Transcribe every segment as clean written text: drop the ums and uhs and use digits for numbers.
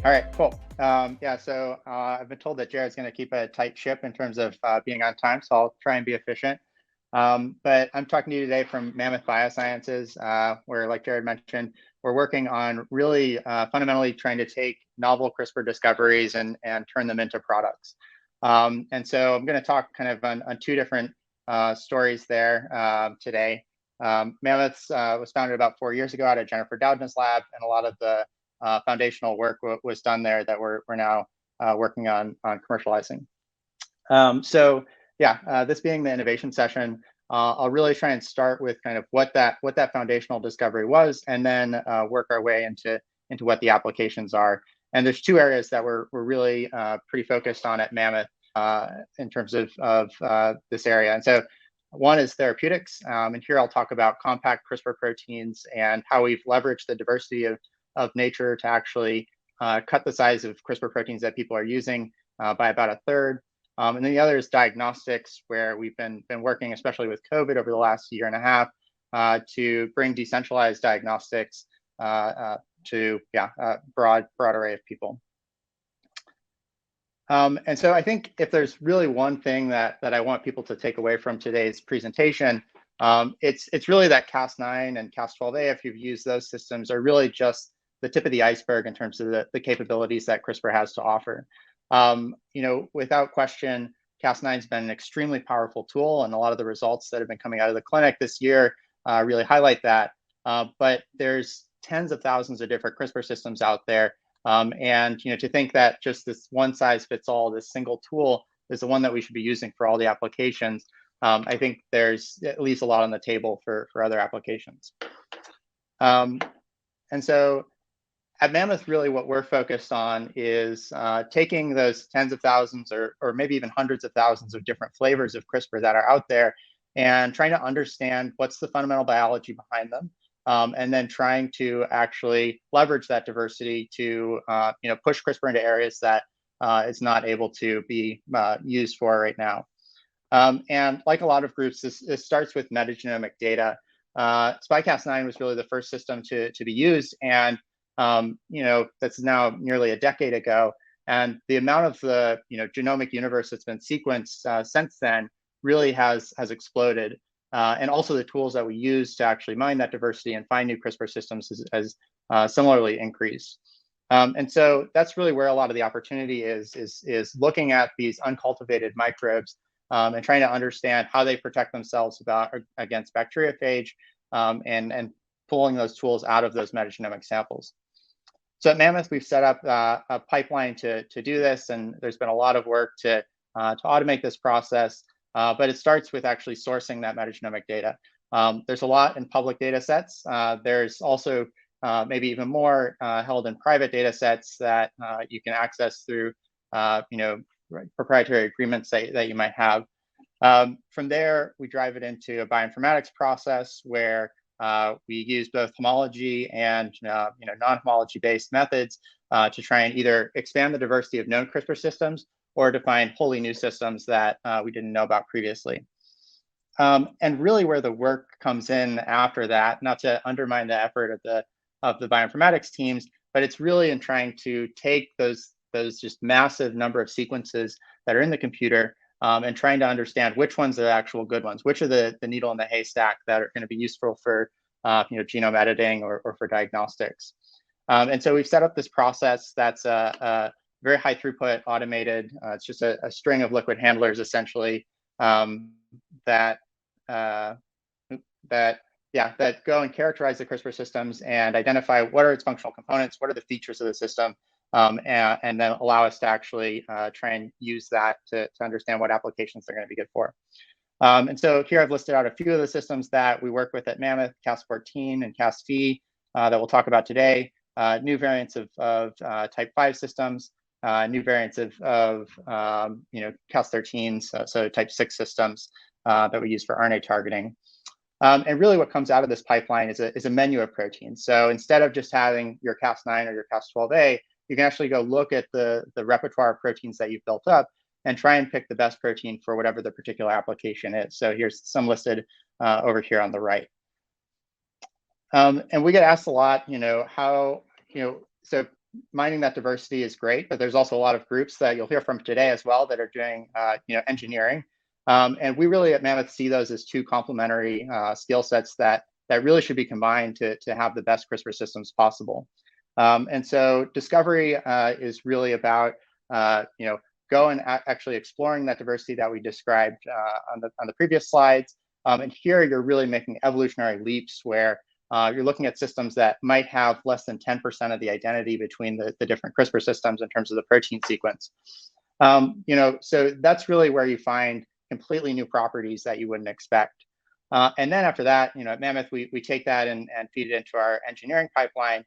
All right, cool. Yeah, so I've been told that Jared's going to keep a tight ship in terms of being on time, so I'll try and be efficient. But I'm talking to you today from Mammoth Biosciences, where, like Jared mentioned, we're working on really fundamentally trying to take novel CRISPR discoveries and turn them into products. And so I'm going to talk kind of on two different stories there today. Mammoth was founded about 4 years ago out of Jennifer Doudna's lab, and a lot of the foundational work was done there that we're now working on commercializing. So yeah, this being the innovation session, I'll really try and start with kind of what that foundational discovery was, and then work our way into what the applications are. And there's two areas that we're really pretty focused on at Mammoth in terms of this area. And so one is therapeutics, and here I'll talk about compact CRISPR proteins and how we've leveraged the diversity of nature to actually cut the size of CRISPR proteins that people are using by about a third. And then the other is diagnostics, where we've been working, especially with COVID over the last year and a half, to bring decentralized diagnostics to a broad array of people. And so I think if there's really one thing that I want people to take away from today's presentation, it's really that Cas9 and Cas12a, if you've used those systems, are really just the tip of the iceberg in terms of the capabilities that CRISPR has to offer. Without question, Cas9 has been an extremely powerful tool, and a lot of the results that have been coming out of the clinic this year really highlight that. But there's tens of thousands of different CRISPR systems out there. And to think that just this one size fits all, this single tool is the one that we should be using for all the applications, I think there's at least a lot on the table for other applications. And so at Mammoth, really what we're focused on is taking those tens of thousands or maybe even hundreds of thousands of different flavors of CRISPR that are out there and trying to understand what's the fundamental biology behind them. And then trying to actually leverage that diversity to push CRISPR into areas that it's not able to be used for right now. And like a lot of groups, this starts with metagenomic data. SpyCas9 was really the first system to be used, and that's now nearly a decade ago. And the amount of the genomic universe that's been sequenced since then really has exploded. And also the tools that we use to actually mine that diversity and find new CRISPR systems has similarly increased. And so that's really where a lot of the opportunity is looking at these uncultivated microbes and trying to understand how they protect themselves against bacteriophage and pulling those tools out of those metagenomic samples. So at Mammoth, we've set up a pipeline to do this, and there's been a lot of work to automate this process. But it starts with actually sourcing that metagenomic data. There's a lot in public data sets. There's also maybe even more held in private data sets that you can access through proprietary agreements that you might have. From there, we drive it into a bioinformatics process where we use both homology and non-homology based methods to try and either expand the diversity of known CRISPR systems or to find wholly new systems that we didn't know about previously. And really where the work comes in after that, not to undermine the effort of the bioinformatics teams, but it's really in trying to take those just massive number of sequences that are in the computer and trying to understand which ones are the actual good ones, which are the needle in the haystack that are going to be useful for genome editing or for diagnostics. And so we've set up this process that's very high throughput, automated. It's just a string of liquid handlers essentially that go and characterize the CRISPR systems and identify what are its functional components, what are the features of the system, and then allow us to actually try and use that to understand what applications they're going to be good for. And so here I've listed out a few of the systems that we work with at Mammoth, Cas14 and Cas that we'll talk about today, new variants of type 5 systems, new variants of Cas13s, so type 6 systems that we use for RNA targeting. And really what comes out of this pipeline is a menu of proteins. So instead of just having your Cas9 or your Cas12a, you can actually go look at the repertoire of proteins that you've built up and try and pick the best protein for whatever the particular application is. So here's some listed over here on the right. And we get asked a lot, so mining that diversity is great, but there's also a lot of groups that you'll hear from today as well that are doing engineering. And we really at Mammoth see those as two complementary skill sets that really should be combined to have the best CRISPR systems possible. And so discovery is really about go and actually exploring that diversity that we described on the previous slides. And here you're really making evolutionary leaps where you're looking at systems that might have less than 10% of the identity between the different CRISPR systems in terms of the protein sequence. So that's really where you find completely new properties that you wouldn't expect. And then after that, at Mammoth, we take that and feed it into our engineering pipeline,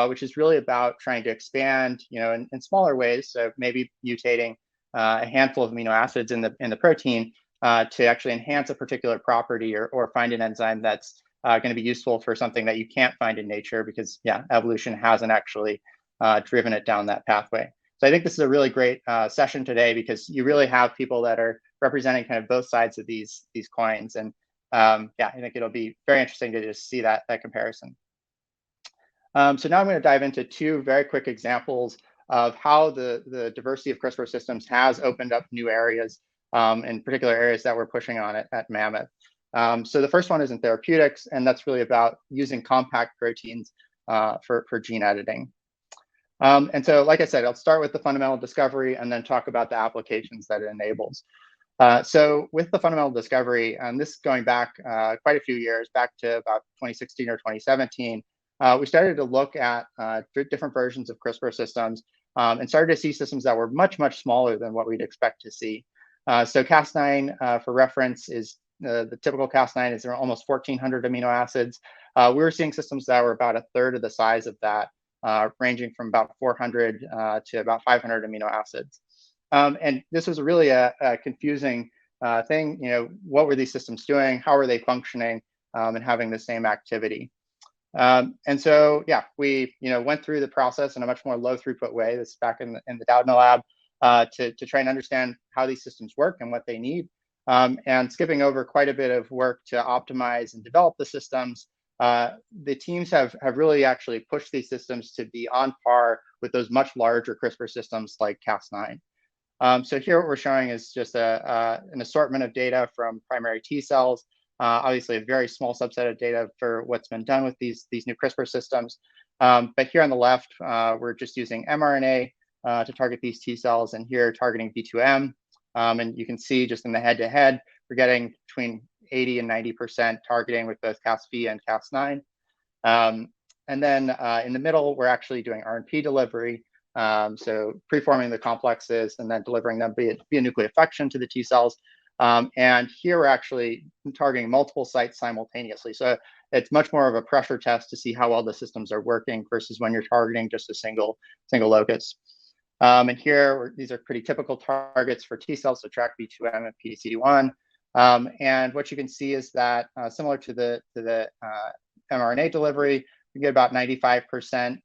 which is really about trying to expand, in smaller ways. So maybe mutating a handful of amino acids in the protein to actually enhance a particular property or find an enzyme that's going to be useful for something that you can't find in nature because, evolution hasn't actually driven it down that pathway. So I think this is a really great session today because you really have people that are representing kind of both sides of these coins. And I think it'll be very interesting to just see that comparison. So now I'm going to dive into two very quick examples of how the diversity of CRISPR systems has opened up new areas, in particular areas that we're pushing on at Mammoth. So the first one is in therapeutics, and that's really about using compact proteins for gene editing. And so, like I said, I'll start with the fundamental discovery and then talk about the applications that it enables. So with the fundamental discovery, and this going back quite a few years, back to about 2016 or 2017, we started to look at different versions of CRISPR systems and started to see systems that were much, much smaller than what we'd expect to see. So Cas9, for reference, is the typical Cas9 is almost 1,400 amino acids. We were seeing systems that were about a third of the size of that, ranging from about 400 to about 500 amino acids. And this was really a confusing thing. What were these systems doing? How were they functioning and having the same activity? And so, we went through the process in a much more low throughput way. This is back in the Doudna lab to try and understand how these systems work and what they need. And skipping over quite a bit of work to optimize and develop the systems, the teams have really actually pushed these systems to be on par with those much larger CRISPR systems like Cas9. So here what we're showing is just an assortment of data from primary T cells, obviously a very small subset of data for what's been done with these new CRISPR systems. But here on the left, we're just using mRNA to target these T cells, and here targeting B2M. And you can see just in the head-to-head, we're getting between 80 and 90% targeting with both Cas9 and Cas9. And then in the middle, we're actually doing RNP delivery. So preforming the complexes and then delivering them via nucleofusion to the T cells. And here we're actually targeting multiple sites simultaneously. So it's much more of a pressure test to see how well the systems are working versus when you're targeting just a single locus. And here, these are pretty typical targets for T cells, so track B2M and PD-CD1. And what you can see is that similar to the mRNA delivery, we get about 95%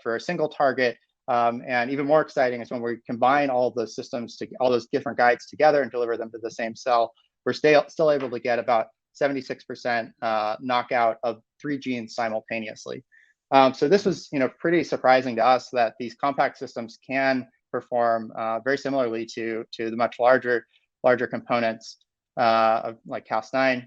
for a single target. And even more exciting is when we combine all those systems, all those different guides together and deliver them to the same cell, we're still able to get about 76% knockout of 3 genes simultaneously. So this was, pretty surprising to us that these compact systems can perform very similarly to the much larger components of like Cas9.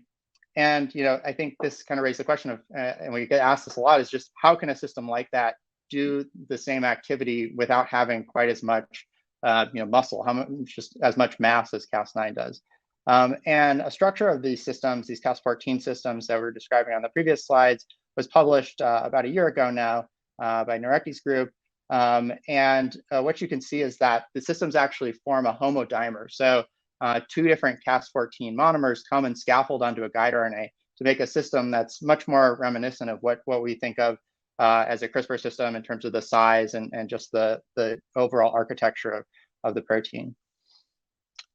And I think this kind of raised the question of, and we get asked this a lot, is just how can a system like that do the same activity without having quite as much, muscle, just as much mass as Cas9 does. And a structure of these systems, these Cas14 systems that we're describing on the previous slides, was published about a year ago now by Narecki's group. And what you can see is that the systems actually form a homodimer. So 2 different Cas14 monomers come and scaffold onto a guide RNA to make a system that's much more reminiscent of what we think of as a CRISPR system in terms of the size and just the overall architecture of the protein.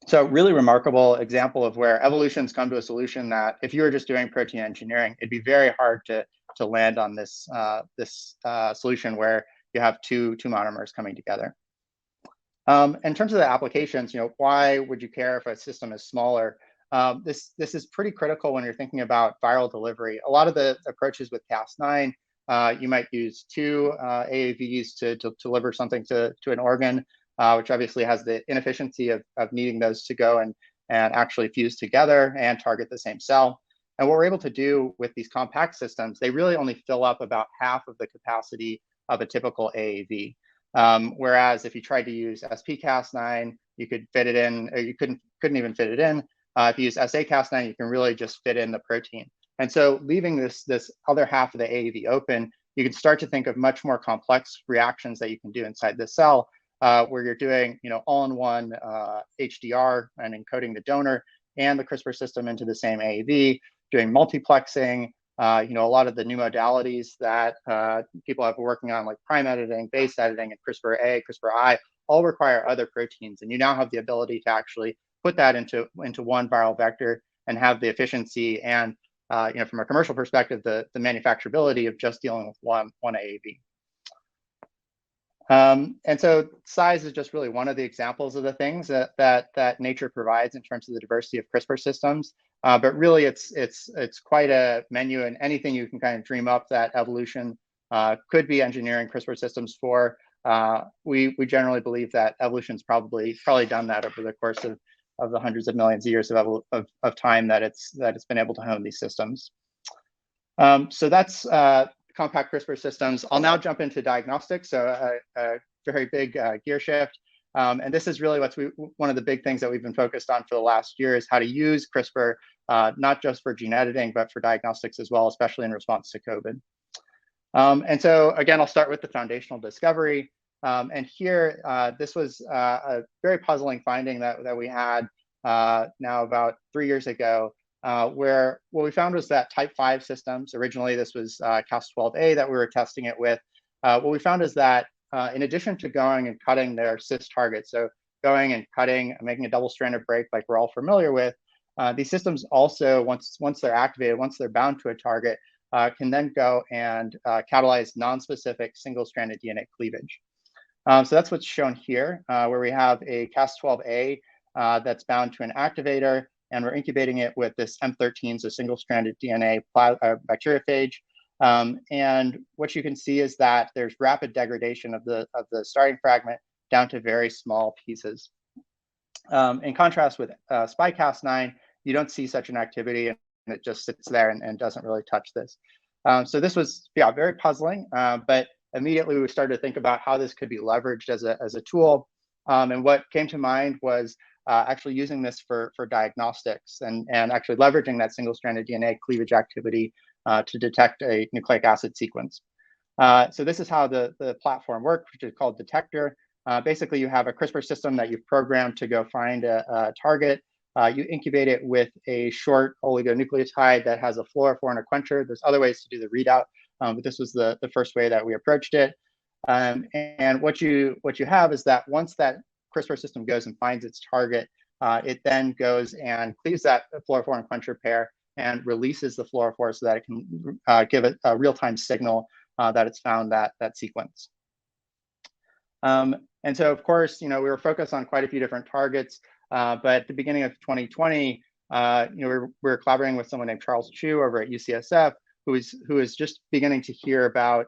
So really remarkable example of where evolution's come to a solution that if you were just doing protein engineering, it'd be very hard to land on this solution where you have two monomers coming together. In terms of the applications, why would you care if a system is smaller? This is pretty critical when you're thinking about viral delivery. A lot of the approaches with Cas9 You might use two AAVs to deliver something to an organ, which obviously has the inefficiency of needing those to go and actually fuse together and target the same cell. And what we're able to do with these compact systems, they really only fill up about half of the capacity of a typical AAV. Whereas if you tried to use SP-Cas9, you could fit it in, or you couldn't even fit it in. If you use SA-Cas9, you can really just fit in the protein. And so leaving this other half of the AAV open, you can start to think of much more complex reactions that you can do inside the cell, where you're doing, all-in-one HDR and encoding the donor and the CRISPR system into the same AAV, doing multiplexing, a lot of the new modalities that people have been working on, like prime editing, base editing, and CRISPR-A, CRISPR-I, all require other proteins. And you now have the ability to actually put that into one viral vector and have the efficiency and, from a commercial perspective, the manufacturability of just dealing with one AAV. And so size is just really one of the examples of the things that nature provides in terms of the diversity of CRISPR systems. But really, it's quite a menu, and anything you can kind of dream up that evolution could be engineering CRISPR systems for. We generally believe that evolution's probably done that over the course of the hundreds of millions of years of time that it's been able to hone these systems. So that's compact CRISPR systems. I'll now jump into diagnostics, so a very big gear shift. And this is really one of the big things that we've been focused on for the last year, is how to use CRISPR, not just for gene editing, but for diagnostics as well, especially in response to COVID. And so again, I'll start with the foundational discovery. And here, this was a very puzzling finding that we had now about 3 years ago, where what we found was that type 5 systems, originally this was Cas12a that we were testing it with, what we found is that in addition to going and cutting their cis targets, so going and cutting and making a double-stranded break like we're all familiar with, these systems also, once they're activated, once they're bound to a target, can then go and catalyze non-specific single-stranded DNA cleavage. So that's what's shown here, where we have a Cas12a that's bound to an activator, and we're incubating it with this M13, so single-stranded DNA bacteriophage. And what you can see is that there's rapid degradation of the starting fragment down to very small pieces. In contrast with SpyCas9, you don't see such an activity, and it just sits there and doesn't really touch this. So this was, very puzzling, but immediately we started to think about how this could be leveraged as a tool. And what came to mind was actually using this for diagnostics and actually leveraging that single-stranded DNA cleavage activity to detect a nucleic acid sequence. So this is how the platform works, which is called Detector. Basically, you have a CRISPR system that you've programmed to go find a target. You incubate it with a short oligonucleotide that has a fluorophore and a quencher. There's other ways to do the readout, but this was the first way that we approached it. And what you have is that once that CRISPR system goes and finds its target, it then goes and cleaves that fluorophore and quencher pair and releases the fluorophore so that it can give it a real-time signal that it's found that sequence. And so, of course, we were focused on quite a few different targets, but at the beginning of 2020, we were collaborating with someone named Charles Chu over at UCSF, who is just beginning to hear about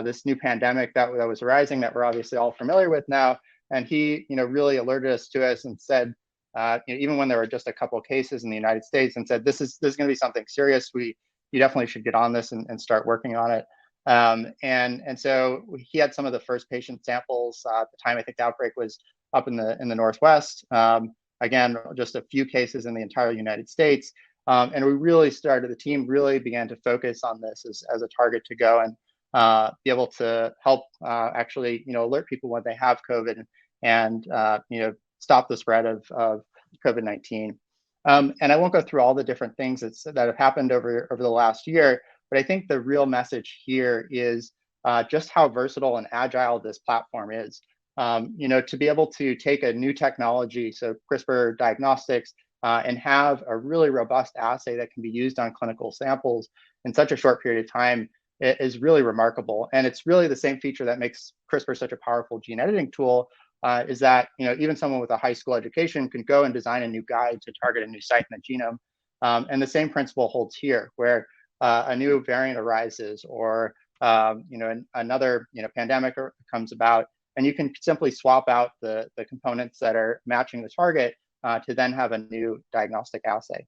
this new pandemic that was arising that we're obviously all familiar with now. And he, really alerted us to us and said, even when there were just a couple of cases in the United States, and said, this is going to be something serious. You definitely should get on this and start working on it. And so he had some of the first patient samples at the time. I think the outbreak was up in the Northwest. Again, just a few cases in the entire United States. And the team really began to focus on this as a target to go and be able to help actually, alert people when they have COVID and stop the spread of COVID-19. And I won't go through all the different things that have happened over the last year, but I think the real message here is just how versatile and agile this platform is. To be able to take a new technology, so CRISPR diagnostics, and have a really robust assay that can be used on clinical samples in such a short period of time is really remarkable. And it's really the same feature that makes CRISPR such a powerful gene editing tool, is that even someone with a high school education can go and design a new guide to target a new site in the genome. And the same principle holds here, where a new variant arises or another pandemic comes about, and you can simply swap out the components that are matching the target to then have a new diagnostic assay.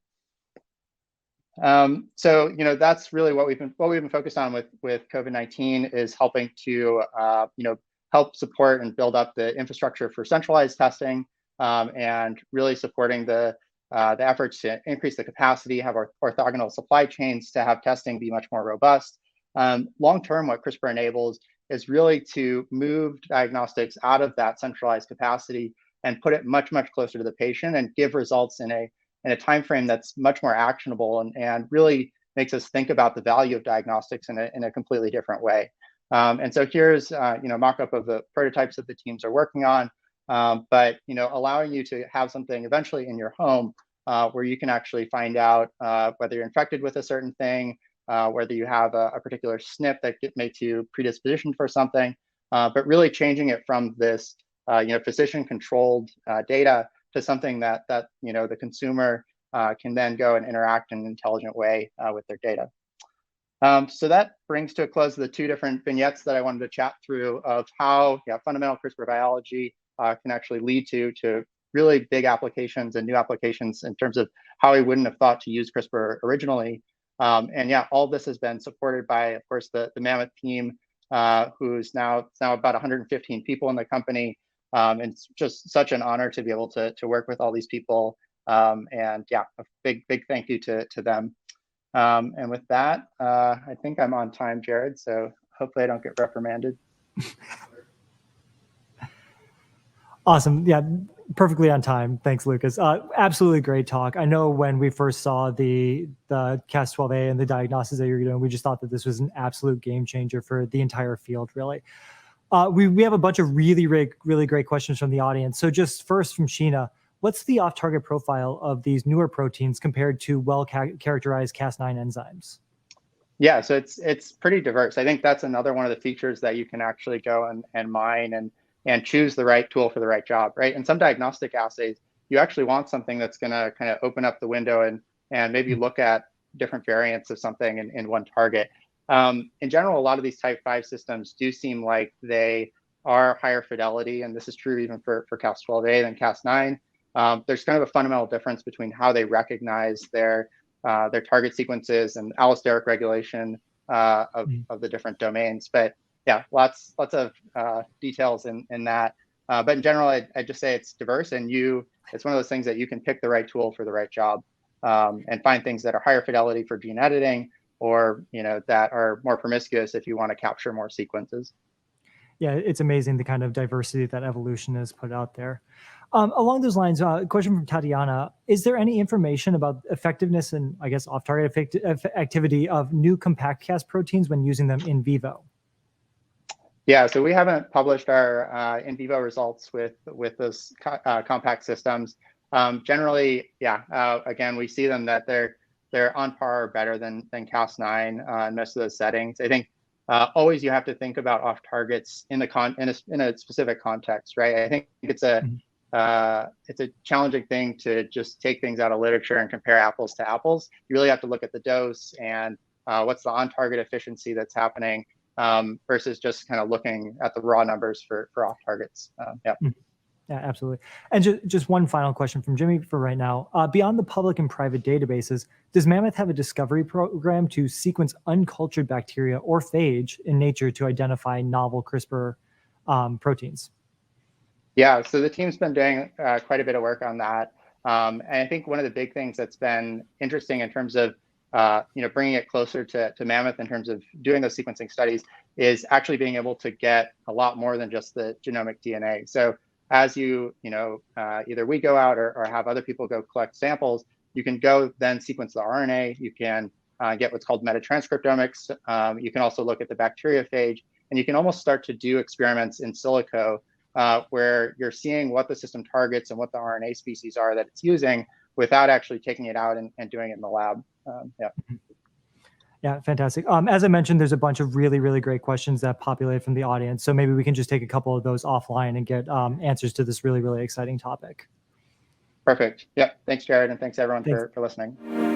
So that's really what we've been focused on with COVID-19, is helping to help support and build up the infrastructure for centralized testing, and really supporting the efforts to increase the capacity, have our orthogonal supply chains to have testing be much more robust. Long term, what CRISPR enables is really to move diagnostics out of that centralized capacity and put it much closer to the patient, and give results in a time frame that's much more actionable, and really makes us think about the value of diagnostics in a completely different way. And so here's mock-up of the prototypes that the teams are working on, but allowing you to have something eventually in your home where you can actually find out whether you're infected with a certain thing, whether you have a particular SNP that makes you predispositioned for something, but really changing it from this physician-controlled data to something that the consumer can then go and interact in an intelligent way with their data. So that brings to a close the two different vignettes that I wanted to chat through of how fundamental CRISPR biology can actually lead to really big applications and new applications in terms of how we wouldn't have thought to use CRISPR originally. And all this has been supported by, of course, the Mammoth team, who's now about 115 people in the company. And it's just such an honor to be able to work with all these people. And a big thank you to them. And with that, I think I'm on time, Jared. So hopefully I don't get reprimanded. Awesome. Yeah, perfectly on time. Thanks, Lucas. Absolutely great talk. I know when we first saw the Cas12a and the diagnostics that you're doing, we just thought that this was an absolute game changer for the entire field, really. We have a bunch of really great questions from the audience. So just first from Sheena, what's the off-target profile of these newer proteins compared to well-characterized Cas9 enzymes? Yeah, so it's pretty diverse. I think that's another one of the features that you can actually go and mine and choose the right tool for the right job, right? In some diagnostic assays, you actually want something that's going to kind of open up the window and maybe look at different variants of something in one target. In general, a lot of these type 5 systems do seem like they are higher fidelity, and this is true even for Cas12a than Cas9. There's kind of a fundamental difference between how they recognize their target sequences and allosteric regulation of the different domains. But lots of details in that. But in general, I just say it's diverse, and it's one of those things that you can pick the right tool for the right job, and find things that are higher fidelity for gene editing, or that are more promiscuous if you want to capture more sequences. Yeah, it's amazing the kind of diversity that evolution has put out there. Along those lines, a question from Tatiana: is there any information about effectiveness and, I guess, off-target activity of new compact Cas proteins when using them in vivo? Yeah, so we haven't published our in vivo results with those compact systems. Generally, again, we see them that they're on par or better than Cas9 in most of those settings. I think always you have to think about off targets in a specific context, right? I think it's a challenging thing to just take things out of literature and compare apples to apples. You really have to look at the dose and what's the on target efficiency that's happening. Versus just kind of looking at the raw numbers for off targets. Yeah, absolutely. And just one final question from Jimmy for right now. Beyond the public and private databases, does Mammoth have a discovery program to sequence uncultured bacteria or phage in nature to identify novel CRISPR proteins? Yeah, so the team's been doing quite a bit of work on that. And I think one of the big things that's been interesting in terms of bringing it closer to Mammoth in terms of doing those sequencing studies is actually being able to get a lot more than just the genomic DNA. So as either we go out or have other people go collect samples, you can go then sequence the RNA. You can get what's called metatranscriptomics. You can also look at the bacteriophage, and you can almost start to do experiments in silico where you're seeing what the system targets and what the RNA species are that it's using without actually taking it out and doing it in the lab. Yeah, fantastic. As I mentioned, there's a bunch of really great questions that populate from the audience. So maybe we can just take a couple of those offline and get answers to this really exciting topic. Perfect. Yep. Thanks, Jared. And thanks everyone for listening.